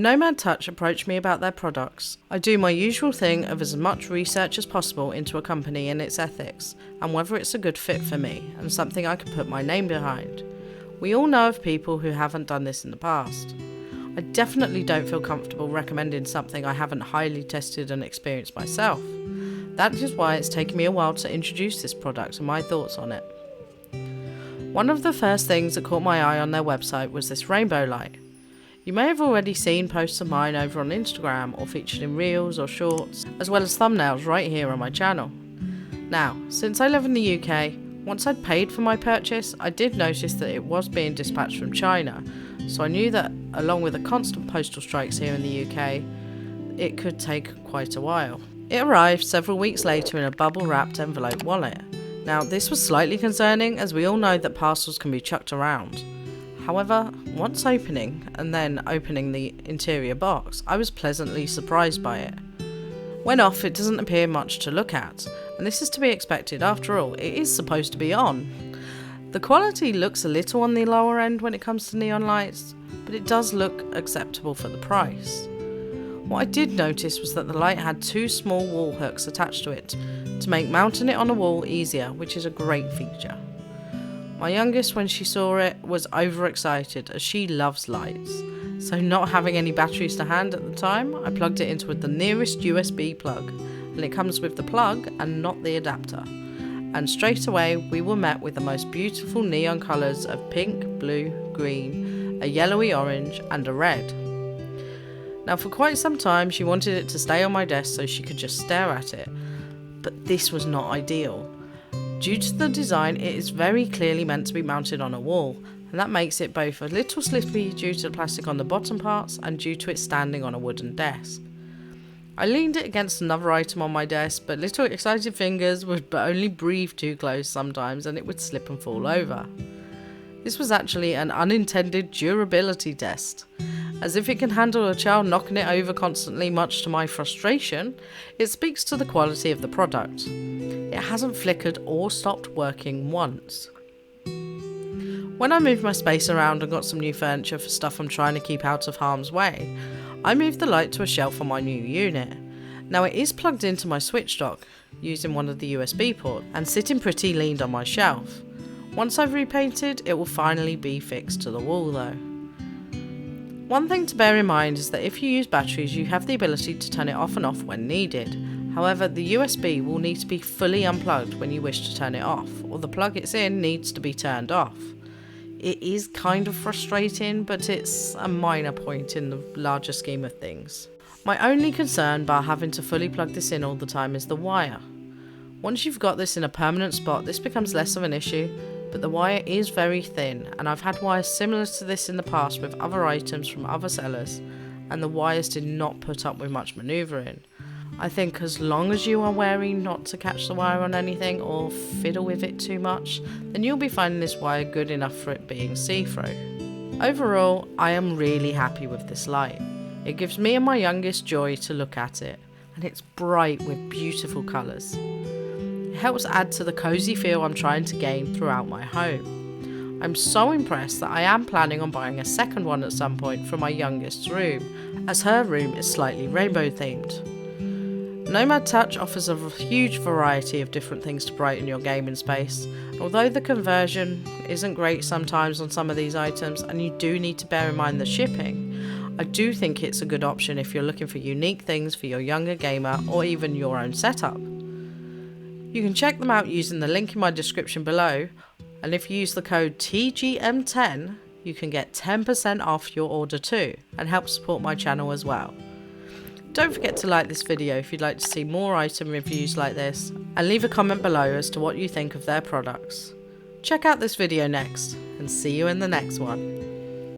Nomad Touch approached me about their products. I do my usual thing of as much research as possible into a company and its ethics, and whether it's a good fit for me, and something I can put my name behind. We all know of people who haven't done this in the past. I definitely don't feel comfortable recommending something I haven't highly tested and experienced myself. That is why it's taken me a while to introduce this product and my thoughts on it. One of the first things that caught my eye on their website was this rainbow light. You may have already seen posts of mine over on Instagram or featured in reels or shorts, as well as thumbnails right here on my channel. Now, since I live in the UK, once I'd paid for my purchase, I did notice that it was being dispatched from China, so I knew that along with the constant postal strikes here in the UK, it could take quite a while. It arrived several weeks later in a bubble-wrapped envelope wallet. Now, this was slightly concerning, as we all know that parcels can be chucked around. However, once opening the interior box, I was pleasantly surprised by it. When off, it doesn't appear much to look at, and this is to be expected. After all, it is supposed to be on. The quality looks a little on the lower end when it comes to neon lights, but it does look acceptable for the price. What I did notice was that the light had two small wall hooks attached to it to make mounting it on a wall easier, which is a great feature. My youngest, when she saw it, was overexcited as she loves lights, so not having any batteries to hand at the time, I plugged it into the nearest USB plug, and it comes with the plug and not the adapter. And straight away we were met with the most beautiful neon colours of pink, blue, green, a yellowy orange and a red. Now, for quite some time she wanted it to stay on my desk so she could just stare at it, but this was not ideal. Due to the design, it is very clearly meant to be mounted on a wall, and that makes it both a little slippy due to the plastic on the bottom parts and due to it standing on a wooden desk. I leaned it against another item on my desk, but little excited fingers would only breathe too close sometimes and it would slip and fall over. This was actually an unintended durability test. As if it can handle a child knocking it over constantly, much to my frustration, it speaks to the quality of the product. It hasn't flickered or stopped working once. When I moved my space around and got some new furniture for stuff I'm trying to keep out of harm's way, I moved the light to a shelf on my new unit. Now, it is plugged into my switch dock using one of the USB ports and sitting pretty leaned on my shelf. Once I've repainted, it will finally be fixed to the wall though. One thing to bear in mind is that if you use batteries, you have the ability to turn it off and off when needed. However, the USB will need to be fully unplugged when you wish to turn it off, or the plug it's in needs to be turned off. It is kind of frustrating, but it's a minor point in the larger scheme of things. My only concern bar having to fully plug this in all the time is the wire. Once you've got this in a permanent spot, this becomes less of an issue, but the wire is very thin, and I've had wires similar to this in the past with other items from other sellers, and the wires did not put up with much manoeuvring. I think as long as you are wary not to catch the wire on anything or fiddle with it too much, then you'll be finding this wire good enough for it being see-through. Overall, I am really happy with this light. It gives me and my youngest joy to look at it, and it's bright with beautiful colours. It helps add to the cosy feel I'm trying to gain throughout my home. I'm so impressed that I am planning on buying a second one at some point for my youngest's room, as her room is slightly rainbow themed. Nomad Touch offers a huge variety of different things to brighten your gaming space. Although the conversion isn't great sometimes on some of these items, and you do need to bear in mind the shipping, I do think it's a good option if you're looking for unique things for your younger gamer or even your own setup. You can check them out using the link in my description below, and if you use the code TGM10, you can get 10% off your order too, and help support my channel as well. Don't forget to like this video if you'd like to see more item reviews like this, and leave a comment below as to what you think of their products. Check out this video next, and see you in the next one.